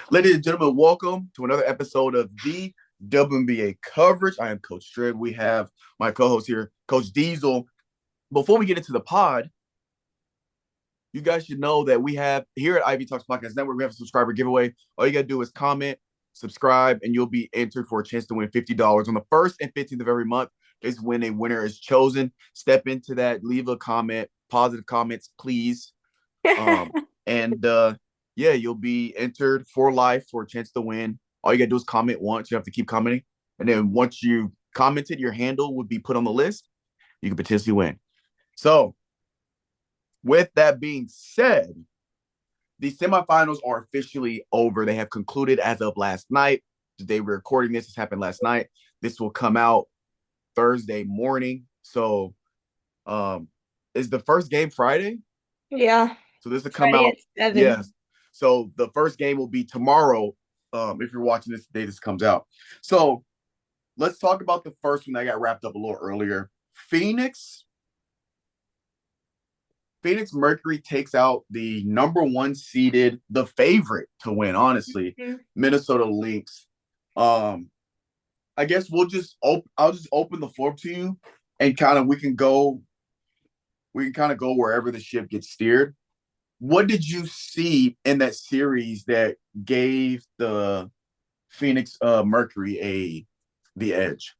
Ladies and gentlemen, welcome to another episode of the WNBA coverage. I am Coach Strib. We have my co-host here, Coach Diesel. Before we get into the pod, you guys should know that we have here at Ivy Talks Podcast Network, we have a subscriber giveaway. All you got to do is comment, subscribe, and you'll be entered for a chance to win $50 on the 1st and 15th of every month. Is when a winner is chosen. Step into that, leave a comment, positive comments, please. Um, and yeah, you'll be entered for life for a chance to win. All you gotta do is comment once. You have to keep commenting, and then once you commented, your handle would be put on the list. You could potentially win. So, with that being said, the semifinals are officially over. They have concluded as of last night. Today we're recording this. This happened last night. This will come out Thursday morning. So, um, is the first game Friday? Yeah, So this will come Friday out. at 7. Yes. So the first game will be tomorrow. If you're watching this the day this comes out. So let's talk about the first one that got wrapped up a little earlier. Phoenix. Phoenix Mercury takes out the number one seeded, the favorite to win, honestly, Mhm. Minnesota Lynx. Um, I guess I'll just open the floor to you and we can kind of go wherever the ship gets steered. What did you see in that series that gave the Phoenix Mercury the edge?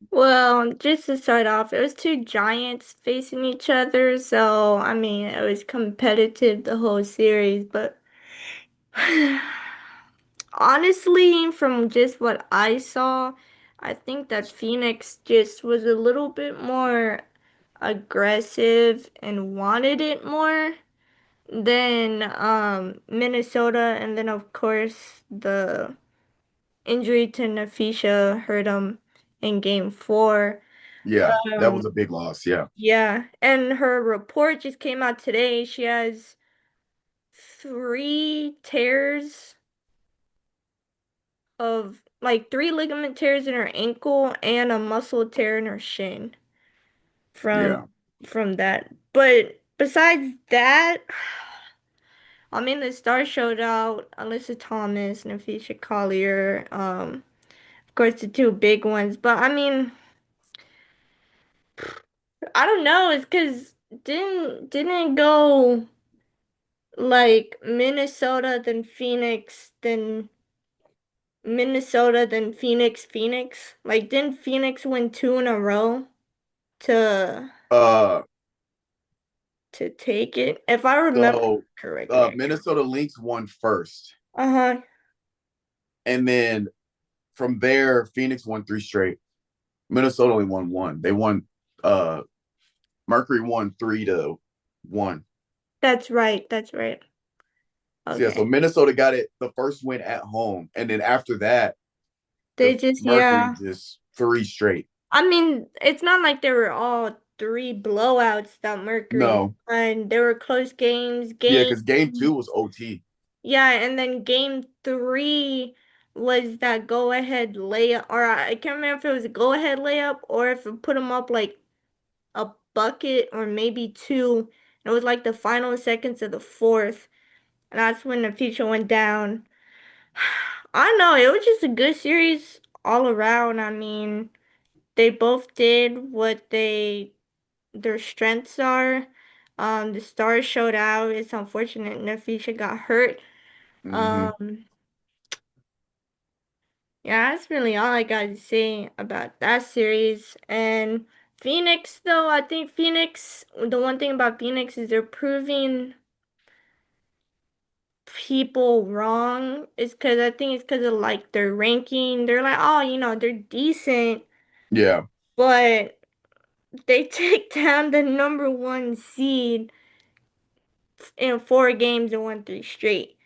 Well, just to start off, it was two giants facing each other, so I mean, it was competitive the whole series, but honestly, from just what I saw, I think that Phoenix just was a little bit more aggressive and wanted it more than Minnesota, and then of course the injury to Nafisha hurt him in game 4. Yeah, that Um, was a big loss. Yeah, yeah, and her report just came out today. She has 3 tears of like 3 ligament tears in her ankle and a muscle tear in her shin yeah. from that. But besides that, I mean the stars showed out Alyssa Thomas, Nafisha Collier, of course the two big ones. But I mean I don't know. It's because didn't it go like Minnesota, then Phoenix, then Minnesota, then Phoenix, Phoenix? Like didn't Phoenix win 2 in a row to Uh, take it? If I remember so correctly. Minnesota Lynx won first, Uh-huh. and then from there Phoenix won three straight. Minnesota only won one. They won. Uh, Mercury won 3-1. That's right. That's right. So yeah, so Okay. Minnesota got it the first win at home, and then after that, They the just Mercury yeah. just three straight. I mean, it's not like they were all three blowouts that Mercury No, and there were close games. yeah, because game two was OT. Yeah, and then game 3 was that go ahead layup, or I can't remember if it was a go ahead layup or if it put them up like a bucket or maybe two. And it was like the final seconds of the fourth, and that's when the future went down. I don't know, it was just a good series all around. I mean, they both did what their strengths are. The stars showed out. It's unfortunate Nafisha got hurt. Mm-hmm. Um, Yeah, that's really all I got to say about that series. And Phoenix, though, I think Phoenix, the one thing about Phoenix is they're proving people wrong. It's because I think it's because of like their ranking. They're like, oh, they're decent, Yeah, but they take down the number one seed in 4 games and won 3 straight.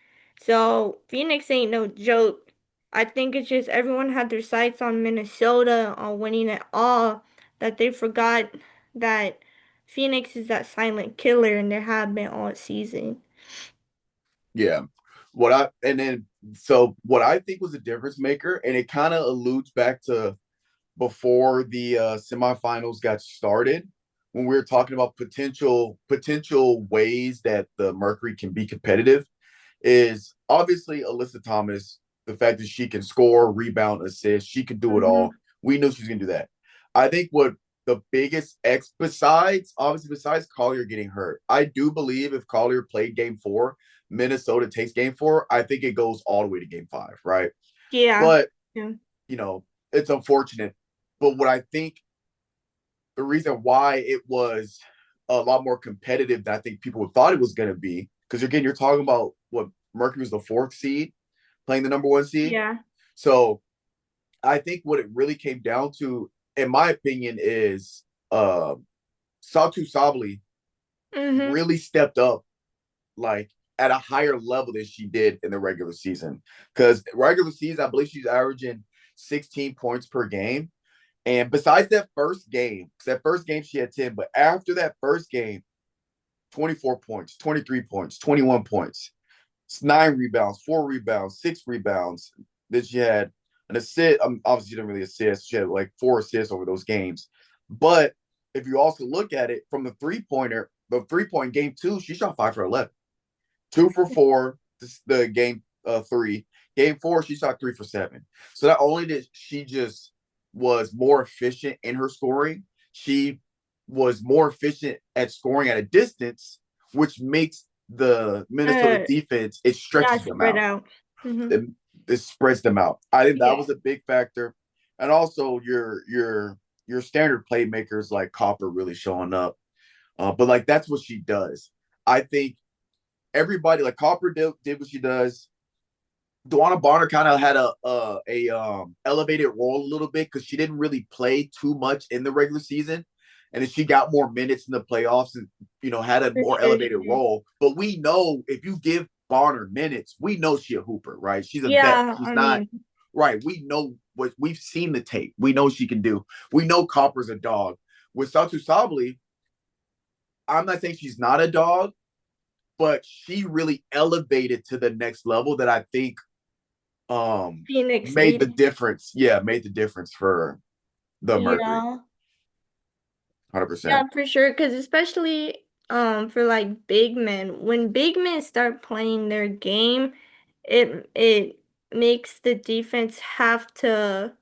So Phoenix ain't no joke. I think it's just everyone had their sights on Minnesota on winning it all, that they forgot that Phoenix is that silent killer and they have been all season. yeah. What I think was a difference maker, and it kind of alludes back to before the semifinals got started when we were talking about potential ways that the Mercury can be competitive is obviously Alyssa Thomas, the fact that she can score, rebound, assist, she can do it Mm-hmm. all. We knew she was gonna do that. I think what the biggest X besides obviously besides Collier getting hurt, I do believe if Collier played game four, Minnesota takes game four, I think it goes all the way to game five, right? Yeah. But Yeah. you know, it's unfortunate. But what I think the reason why it was a lot more competitive than I think people thought it was going to be, because again, you're talking about what Mercury was the fourth seed playing the number one seed. Yeah. So I think what it really came down to, in my opinion, is Satu Sabli Mm-hmm. really stepped up like at a higher level than she did in the regular season. Because regular season, I believe she's averaging 16 points per game. And besides that first game, because that first game she had 10, but after that first game, 24 points, 23 points, 21 points, 9 rebounds, 4 rebounds, 6 rebounds. Then she had an assist. Obviously, she didn't really assist. She had like 4 assists over those games. But if you also look at it from the three-pointer, the three-point game two, she shot 5 for 11. 2 for 4, the game three. Game four, she shot 3 for 7. So not only did she just was more efficient in her scoring, she was more efficient at scoring at a distance, which makes the Minnesota Uh, defense, it not stretches them spread out. out. Mm-hmm. It spreads them out. I think that Yeah. was a big factor. And also your standard playmakers like Copper really showing up. But like that's what she does. I think everybody like Copper did what she does. Duana Bonner kind of had a elevated role a little bit because she didn't really play too much in the regular season, and then she got more minutes in the playoffs and had a For more sure she elevated did. role. But we know if you give Bonner minutes, we know she a hooper, right? She's a vet. Yeah, She's I not mean, right. We know what we've seen the tape. We know she can do. We know Copper's a dog. With Satu Sabli, I'm not saying she's not a dog, but she really elevated to the next level that I think Phoenix made the needed. difference. Yeah, made the difference for the Mercury. Yeah. Yeah, 100%. for sure. Because especially for like big men, when big men start playing their game, it makes the defense have to,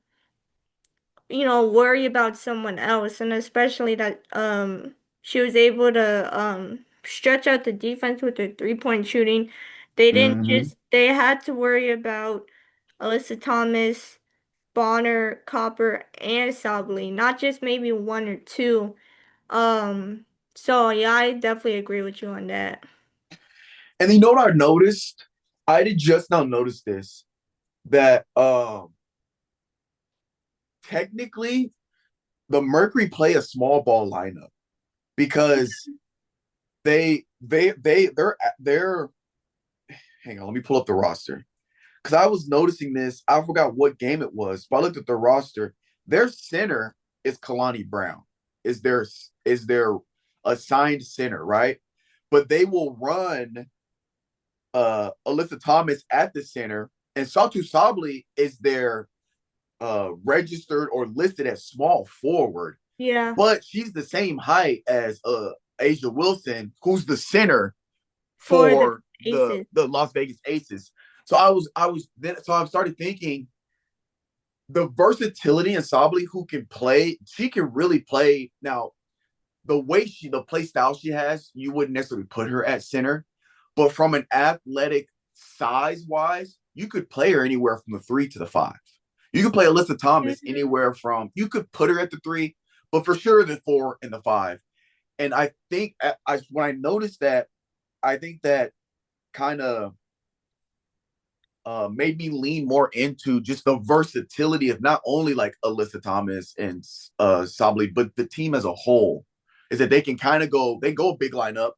worry about someone else, and especially that she was able to stretch out the defense with her 3-point shooting. Mm-hmm. They had to worry about Alyssa Thomas, Bonner, Copper, and Sably, not just maybe one or two. Um, so yeah, I definitely agree with you on that. And you know what I noticed? I did just now notice this that technically the Mercury play a small ball lineup because they're hang on, let me pull up the roster. Because I was noticing this, I forgot what game it was, but I looked at the roster. Their center is Kalani Brown. Is their assigned center, right? But they will run Alyssa Thomas at the center, and Satu Sabli is their registered or listed as small forward, Yeah, but she's the same height as Asia Wilson, who's the center for the for the Aces. the Las Vegas Aces. So I started thinking the versatility in Sabli, who can play, she can really play. Now, the play style she has, you wouldn't necessarily put her at center, but from an athletic size wise, you could play her anywhere from the 3 to the 5. You could play Alyssa Thomas Mhm. anywhere from, you could put her at the 3, but for sure the 4 and the 5. And I think when I noticed that, I think that kind of made me lean more into just the versatility of not only like Alyssa Thomas and Sabli, but the team as a whole. Is that they can kind of go a big lineup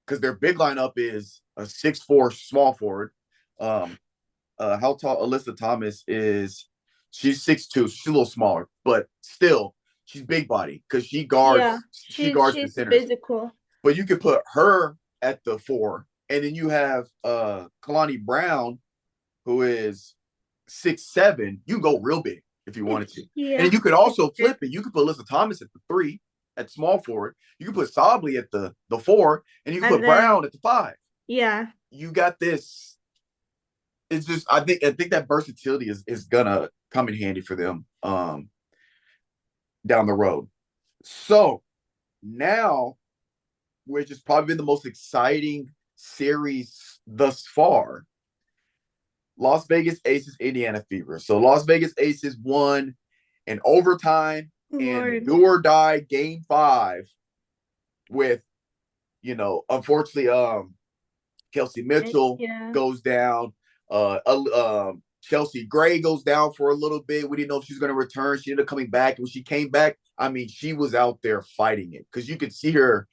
because their big lineup is a 6'4" small forward. Um, how tall Alyssa Thomas is? She's 6'2". She's a little smaller, but still she's big body because she Yeah, guards she she's guards the she's centers. physical. But you could put her at the 4, and then you have Kalani Brown, who is 6'7". You go real big if you wanted to, and then Yeah, you could for also sure. flip it. You could put Alyssa Thomas at the 3 at small forward. You could put Sably at the 4, and you could And put then Brown at the 5. yeah, You got this. it's just I think that versatility is gonna come in handy for them down the road. So now, which has probably been the most exciting series thus far, Las Vegas Aces, Indiana Fever. So Las Vegas Aces won in overtime in Lord. do or die game 5 with, unfortunately, Kelsey Mitchell Yeah. goes down. Chelsea Gray goes down for a little bit. We didn't know if she was going to return. She ended up coming back. And when she came back, I mean, she was out there fighting it because you could see her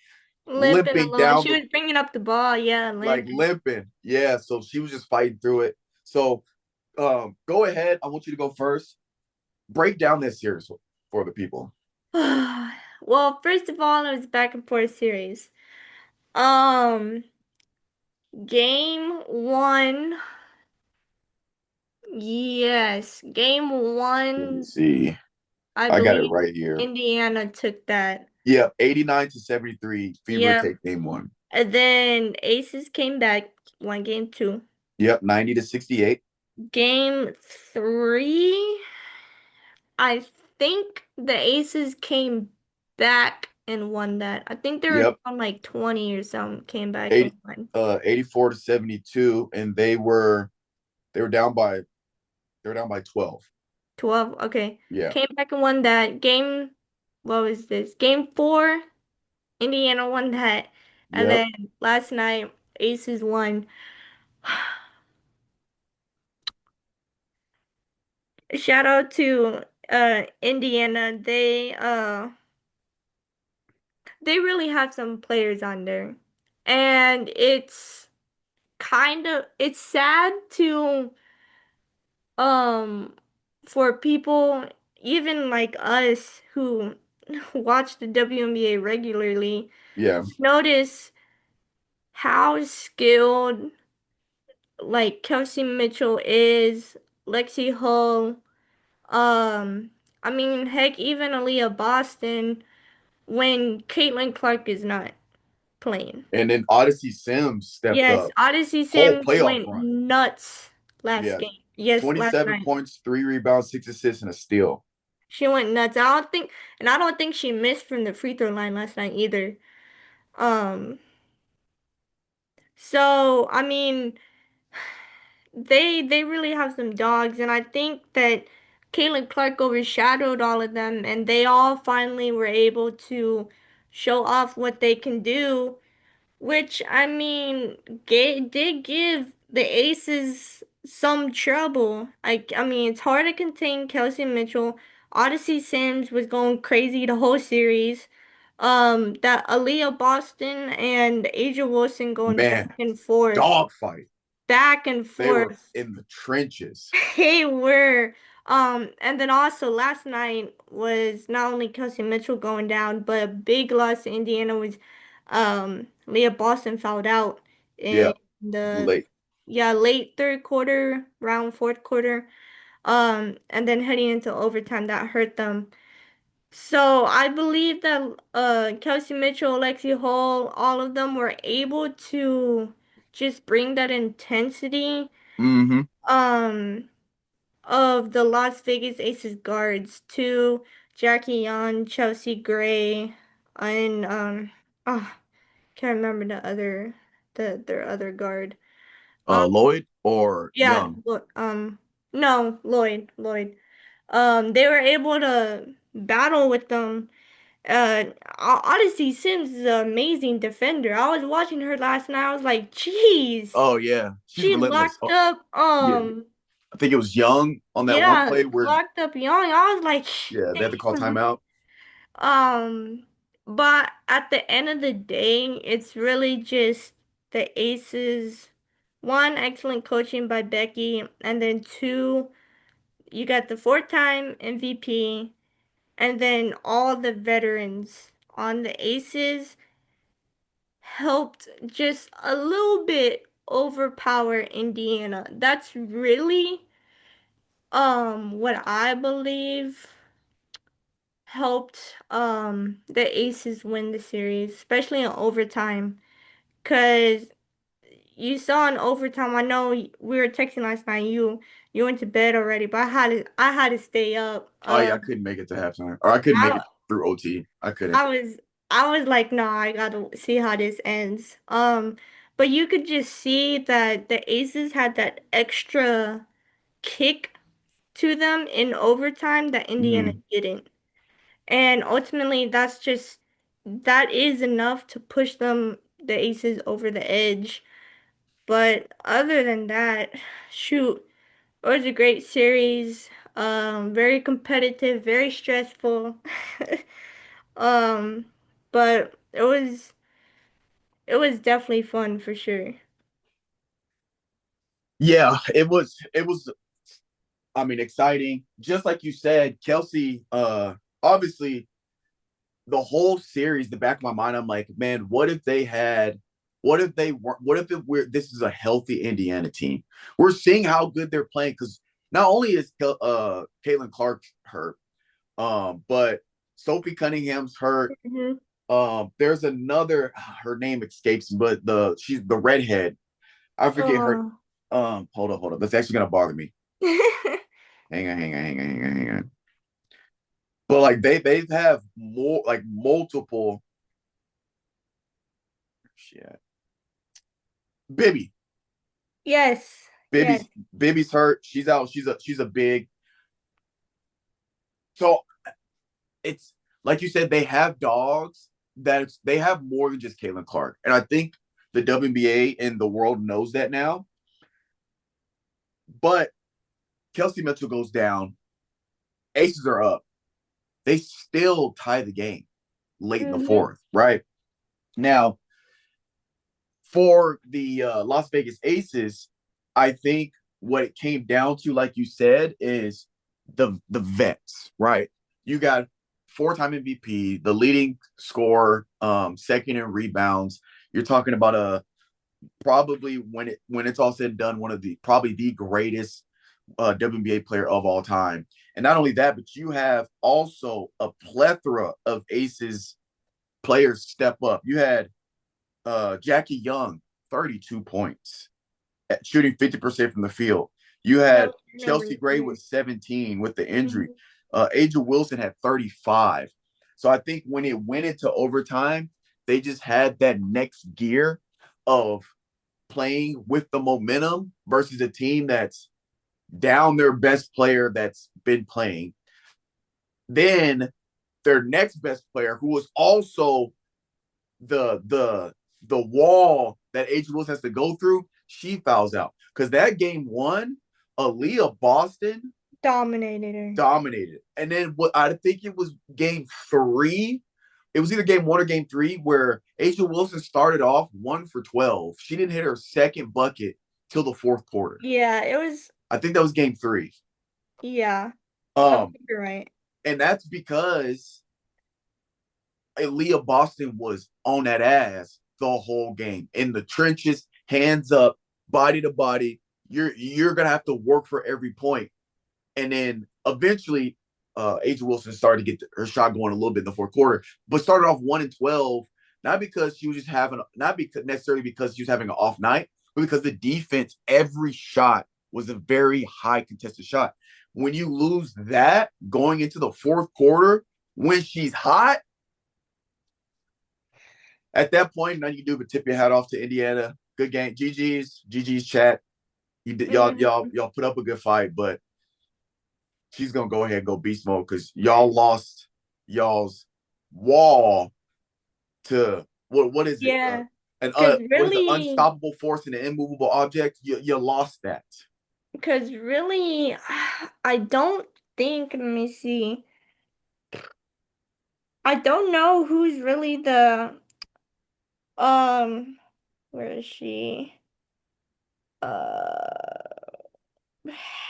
Limping a limping little. down She the was bringing up the ball. Yeah, like limping. limping. Yeah, so she was just fighting through it. So go ahead. I want you to go first. Break down this series for the people. Well, first of all, it was back and forth series. Um, game 1, yes, game Let me one, see. I I got it believe right here. Indiana took that. Yep, 89-73. Fever Yep. take game 1. And then Aces came back, won game 2. Yep, 90-68. Game 3, I think the Aces came back and won that. I think they were Yep, on like 20 or something, came back and 80 won. 84-72, and they were down by 12. 12, okay. Yeah. Came back and won that. What was this? Game 4, Indiana won that. And Yep. then last night, Aces won. Shout out to Indiana. They really have some players on there. And it's sad to um for people even like us who watch the WNBA regularly Yeah. notice how skilled like Kelsey Mitchell is, Lexi Hull, I mean heck even Aaliyah Boston when Caitlin Clark is not playing. And then Odyssey Sims stepped Yes, up Odyssey whole Sims playoff went run. nuts last Yeah. game. Yes, last 27 night. points, 3 rebounds, 6 assists, and a steal. She went nuts. I don't think she missed from the free throw line last night either. Um, so I mean, they really have some dogs, and I think that Caitlin Clark overshadowed all of them, and they all finally were able to show off what they can do. Which, I mean, did give the Aces some trouble. I mean, it's hard to contain Kelsey Mitchell. Odyssey Sims was going crazy the whole series. That Aaliyah Boston and Asia Wilson going Man, dog fight. back and They were forth. in the trenches. They were. And then also last night was not only Kelsey Mitchell going down, but a big loss to Indiana was Leah Boston fouled out Yeah, in the late. yeah, late third quarter, round fourth quarter. And then heading into overtime that hurt them. So I believe that Kelsey Mitchell, Lexi Hall, all of them were able to just bring that intensity. Mm-hmm. Um of the Las Vegas Aces guards to Jackie Young, Chelsea Gray, and oh, can't remember their other guard. Um Lloyd or yeah, Young? no, Lloyd. They were able to battle with them. Odyssey Sims is an amazing defender. I was watching her last night. I was like, "Jeez." Oh yeah, she's She relentless. locked Oh up yeah, I think it was Young on that one yeah, play where locked up Young. I was like, yeah they had to call damn. timeout. Um, but at the end of the day, it's really just the Aces. One, excellent coaching by Becky, and then two, you got the four-time MVP, and then all the veterans on the Aces helped just a little bit overpower Indiana. That's really what I believe helped the Aces win the series, especially in overtime. Cause you saw in overtime. I know we were texting last night. You went to bed already, but I had to stay up. Oh yeah, I couldn't make it to halftime, or I couldn't make I it through OT. I couldn't. I was I was like, nah, I gotta see how this ends. But you could just see that the Aces had that extra kick to them in overtime that Indiana Mhm. didn't. And ultimately that is enough to push the Aces over the edge. But other than that, shoot, it was a great series. Very competitive, very stressful. Um, but it was definitely fun for sure. Yeah, it was. It was. I mean, exciting. Just like you said, Kelsey. Obviously, the whole series, the back of my mind, I'm like, man, what if they had? What if they were? What if it were? This is a healthy Indiana team. We're seeing how good they're playing because not only is Caitlin Clark hurt, but Sophie Cunningham's hurt. Hmm. There's another. Her name escapes, but she's the redhead. I forget her. Oh. Hold up. That's actually gonna bother me. Hang on. But like they have more like multiple shit. Bibby. Yes. Yes. Bibby's hurt. She's out. She's a big. So it's like you said, they have dogs they have more than just Caitlin Clark. And I think the WNBA and the world knows that now. But Kelsey Mitchell goes down. Aces are up. They still tie the game late in the Hmm. fourth, right? Now, for the Las Vegas Aces, I think what it came down to, like you said, is the vets, right? You got four-time MVP, the leading scorer, second in rebounds. You're talking about a probably when it's all said and done, one of the probably the greatest WNBA player of all time. And not only that, but you have also a plethora of aces players step up. You had Jackie Young, 32 points, at shooting 50% from the field. You Yep, had I remember Chelsea Gray her. with 17 with the injury. Hmm. Aja Wilson had 35. So I think when it went into overtime, they just had that next gear of playing with the momentum versus a team that's down their best player that's been playing. Then their next best player, who was also the wall that A'ja Wilson has to go through, she fouls out. Because that game one, Aaliyah Boston Dominated her. dominated. And then what I think it was game three. It was either game one or game three where A'ja Wilson started off 1 for 12. She didn't hit her second bucket till the fourth quarter. Yeah, it was. I think that was game three. Yeah, I Um, think you're right. and that's because Leah Boston was on that ass the whole game in the trenches, hands up, body to body. You're gonna have to work for every point, and then eventually, A'ja Wilson started to get her shot going a little bit in the fourth quarter, but started off 1 and 12, not because she was just having, not because necessarily because she was having an off night, but because the defense, every shot was a very high contested shot. When you lose that going into the fourth quarter, when she's hot, at that point, nothing you can do but tip your hat off to Indiana. Good game. GG's chat. Hmm. Y'all put up a good fight, but she's gonna go ahead and go beast mode because y'all lost y'all's wall to what is it? Yeah, An because what is it? really, Unstoppable force and an immovable object. You lost that. because really, I don't think. Let me see. I don't know who's really the where is she? Uh,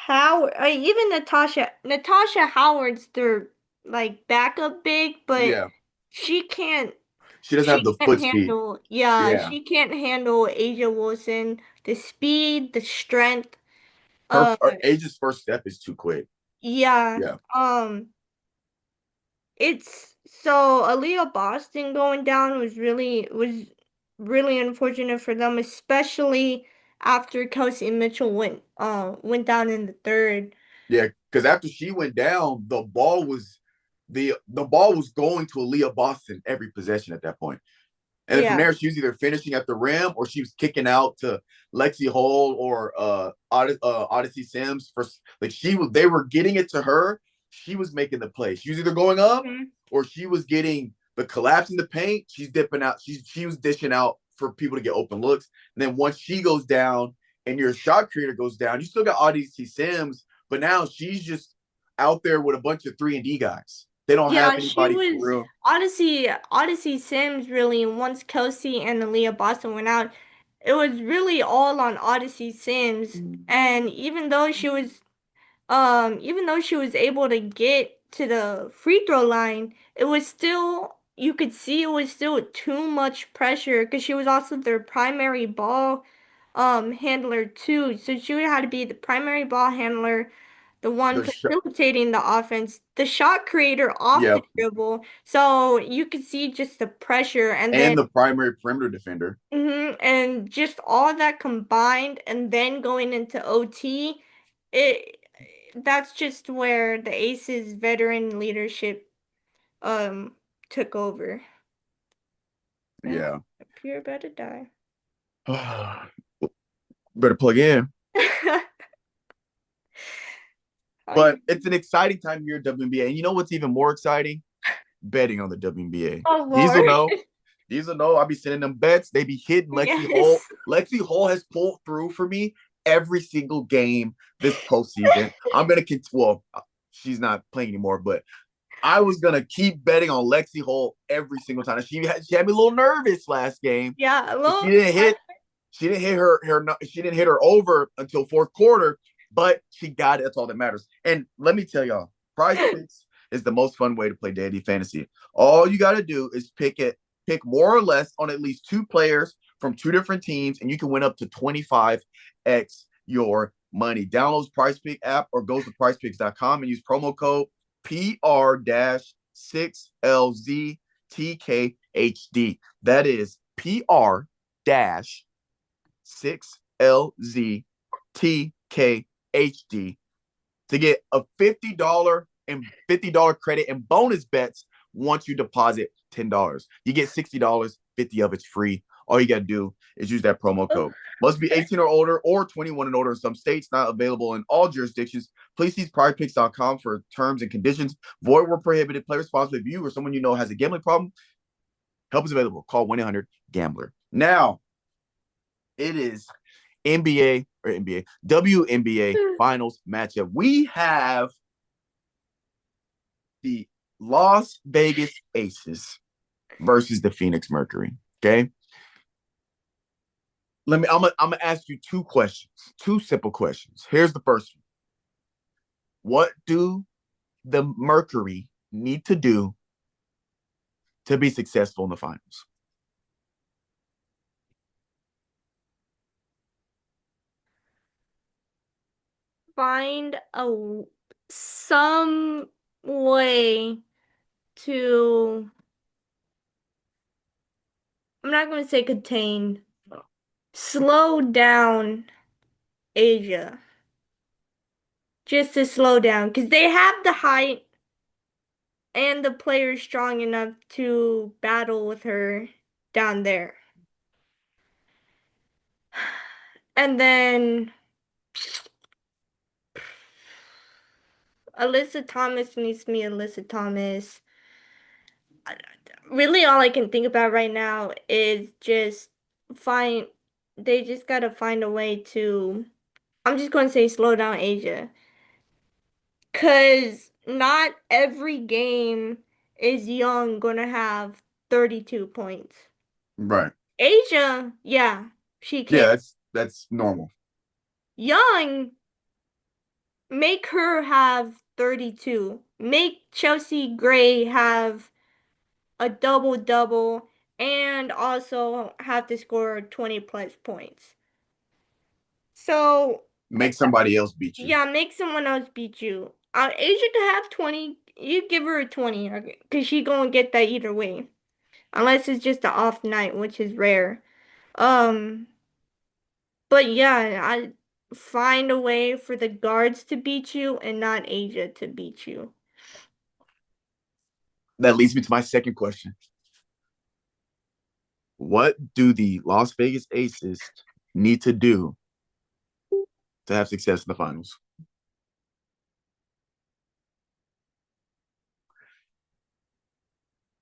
Howard. Even Natasha Howard's their like backup big, but Yeah, she can't. she doesn't have She the can't foot speed. handle. Yeah, Yeah, she can't handle Asia Wilson. The speed, the strength. her, Uh, her Age's first step is too quick. yeah. Yeah, It's so Aaliyah Boston going down was really was. really unfortunate for them, especially after Kelsey Mitchell went down in the third. Yeah, because after she went down, the ball was going to Aaliyah Boston every possession at that point. And then from Yeah. there, she was either finishing at the rim or she was kicking out to Lexi Hall or Odyssey Sims. For like they were getting it to her. She was making the play. She was either going up Mhm. or she was getting the collapse in the paint. She's dipping out. She was dishing out for people to get open looks. And then once she goes down and your shot creator goes down, you still got Odyssey Sims, but now she's just out there with a bunch of 3-and-D guys. They don't have Yeah, she anybody for was real. Odyssey Sims really, once Kelsey and Aaliyah Boston went out, it was really all on Odyssey Sims. And even though she was able to get to the free throw line, it was still, you could see it was still too much pressure because she was also their primary ball handler too. So she would have to be the primary ball handler, the one The sh- facilitating the offense, the shot creator off yeah, the dribble. So you could see just the pressure and then and the primary perimeter defender. and just all that combined and then going into OT, it that's just where the Aces veteran leadership um took over. Oh, Yeah. you're about to die. Better plug in. Oh, But it's an exciting time here at WNBA. And you know what's even more exciting? Betting on the WNBA. oh Diesel Lord. know. Diesel know. I'll be sending them bets. They be hitting Lexi Hall. Yes. Lexi Hall has pulled through for me every single game this postseason. I'm gonna well, she's not playing anymore, but I was gonna keep betting on Lexi Hall every single time. She had me a little nervous last game. Yeah, a She little. didn't hit she didn't hit her over until fourth quarter, but she got it. That's all that matters. And let me tell y'all, Prize Picks is the most fun way to play daily fantasy. All you got to do is pick more or less on at least two players from two different teams, and you can win up to 25x your money. Download Prize Pick app or go to prizepicks.com and use promo code PR-6LZTKHD. That is PR-6LZTKHD to get a $50 credit and bonus bets once you deposit $10. You get $60, 50 of it's free. All you got to do is use that promo code. Must be 18 or older or 21 and older in some states, not available in all jurisdictions. Please see prizepicks.com for terms and conditions. Void where prohibited. Play responsibly. If you or someone you know has a gambling problem, help is available. Call 1-800-GAMBLER. Now, it is NBA WNBA finals matchup. We have the Las Vegas Aces versus the Phoenix Mercury. Okay. I'm gonna ask you two questions, two simple questions. Here's the first one. What do the Mercury need to do to be successful in the finals? Find some way to, I'm not going to say contain, slow down Asia. Just to slow down because they have the height and the players strong enough to battle with her down there. And then Alyssa Thomas needs to be Alyssa Thomas. Really, all I can think about right now is just find, they just gotta find a way to, I'm just gonna say slow down Asia. Cause not every game is Young gonna have 32 points. Right. Asia, yeah, she can. Yeah, that's normal. Young, make her have 32. Make Chelsea Gray have a double double and also have to score 20 plus points. So, Make somebody else beat you. yeah, make someone else beat you. Asia could have 20. You give her a 20 because she gonna get that either way. Unless it's just an off night, which is rare. Um, but yeah, I find a way for the guards to beat you and not Asia to beat you. That leads me to my second question. What do the Las Vegas Aces need to do to have success in the finals?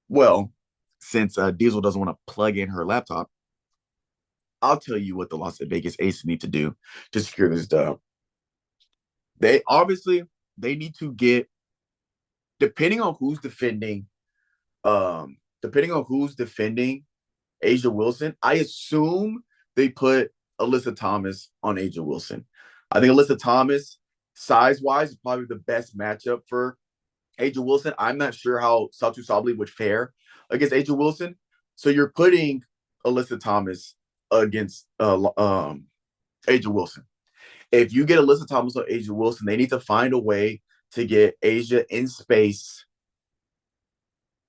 Well, since Diesel doesn't want to plug in her laptop, I'll tell you what the Las Vegas Aces need to do to secure this dub. They obviously they need to get depending on who's defending, depending on who's defending Asia Wilson. I assume they put Alyssa Thomas on Asia Wilson. I think Alyssa Thomas, size wise, is probably the best matchup for Asia Wilson. I'm not sure how Satu Sabli would fare against Asia Wilson. So you're putting Alyssa Thomas against Asia Wilson. If you get Alyssa Thomas or Asia Wilson, they need to find a way to get Asia in space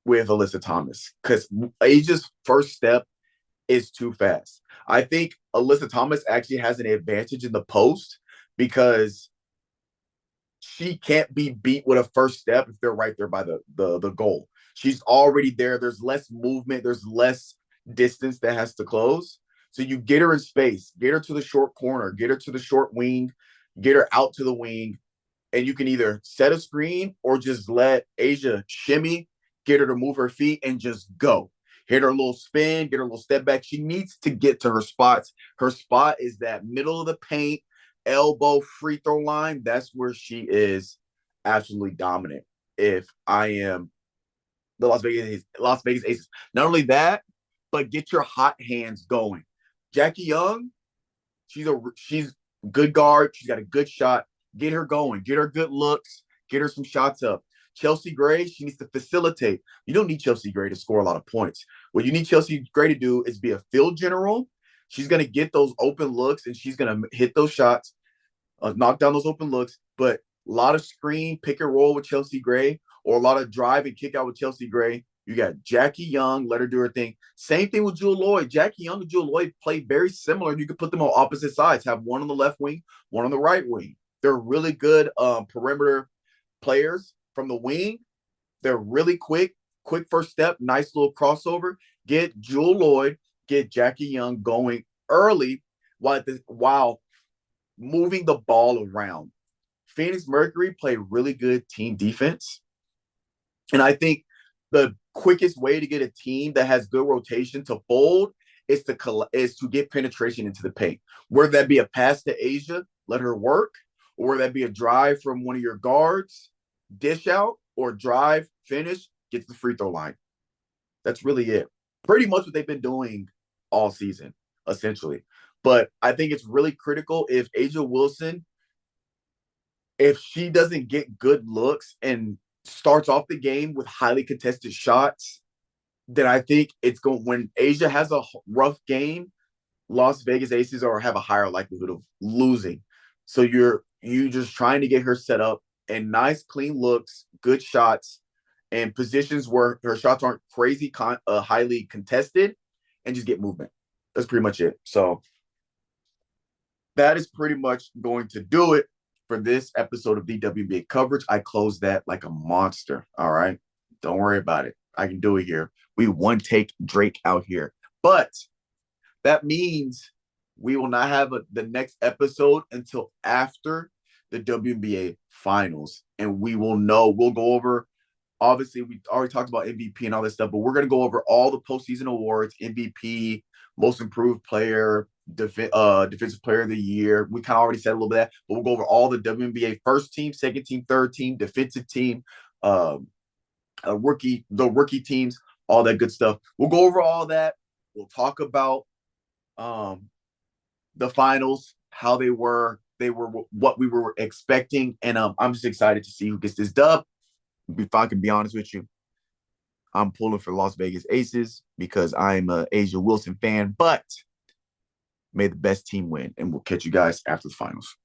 with Alyssa Thomas because Asia's first step is too fast. I think Alyssa Thomas actually has an advantage in the post because she can't be beat with a first step if they're right there by the goal. She's already there. There's less movement. There's less distance that has to close. So you get her in space, get her to the short corner, get her to the short wing, get her out to the wing, and you can either set a screen or just let Asia shimmy, get her to move her feet and just go. Hit her a little spin, get her a little step back. She needs to get to her spots. Her spot is that middle of the paint, elbow free throw line. That's where she is absolutely dominant. If I am the Las Vegas Aces, not only that, but get your hot hands going. Jackie Young, she's good guard. She's got a good shot. Get her going. Get her good looks. Get her some shots up. Chelsea Gray, she needs to facilitate. You don't need Chelsea Gray to score a lot of points. What you need Chelsea Gray to do is be a field general. She's going to get those open looks and she's going to hit those shots, knock down those open looks. But a lot of screen, pick and roll with Chelsea Gray, or a lot of drive and kick out with Chelsea Gray. You got Jackie Young, let her do her thing. Same thing with Jewel Lloyd. Jackie Young and Jewel Lloyd play very similar. You could put them on opposite sides, have one on the left wing, one on the right wing. They're really good perimeter players from the wing. They're really quick first step, nice little crossover. Get Jewel Lloyd, get Jackie Young going early while moving the ball around. Phoenix Mercury play really good team defense. And I think the quickest way to get a team that has good rotation to fold is to get penetration into the paint. Whether that be a pass to Asia, let her work, or whether that be a drive from one of your guards, dish out, or drive, finish, get to the free throw line. That's really it. Pretty much what they've been doing all season, essentially. But I think it's really critical if Asia Wilson, if she doesn't get good looks and starts off the game with highly contested shots, then I think it's going when Asia has a rough game, Las Vegas Aces have a higher likelihood of losing. So you just trying to get her set up and nice, clean looks, good shots, and positions where her shots aren't crazy, highly contested, and just get movement. That's pretty much it. So that is pretty much going to do it for this episode of the WNBA coverage. I closed that like a monster. All right. Don't worry about it. I can do it here. We one take Drake out here. But that means we will not have the next episode until after the WNBA finals. And we will know, we'll go over, obviously, we already talked about MVP and all this stuff, but we're going to go over all the postseason awards, MVP, most improved player, defensive player of the year. We kind of already said a little bit of that, but we'll go over all the WNBA first team, second team, third team, defensive team, the rookie teams, all that good stuff. We'll go over all that. We'll talk about the finals, how they were what we were expecting, and I'm just excited to see who gets this dub. If I can be honest with you, I'm pulling for Las Vegas Aces because I'm a Asia Wilson fan, but may the best team win, and we'll catch you guys after the finals.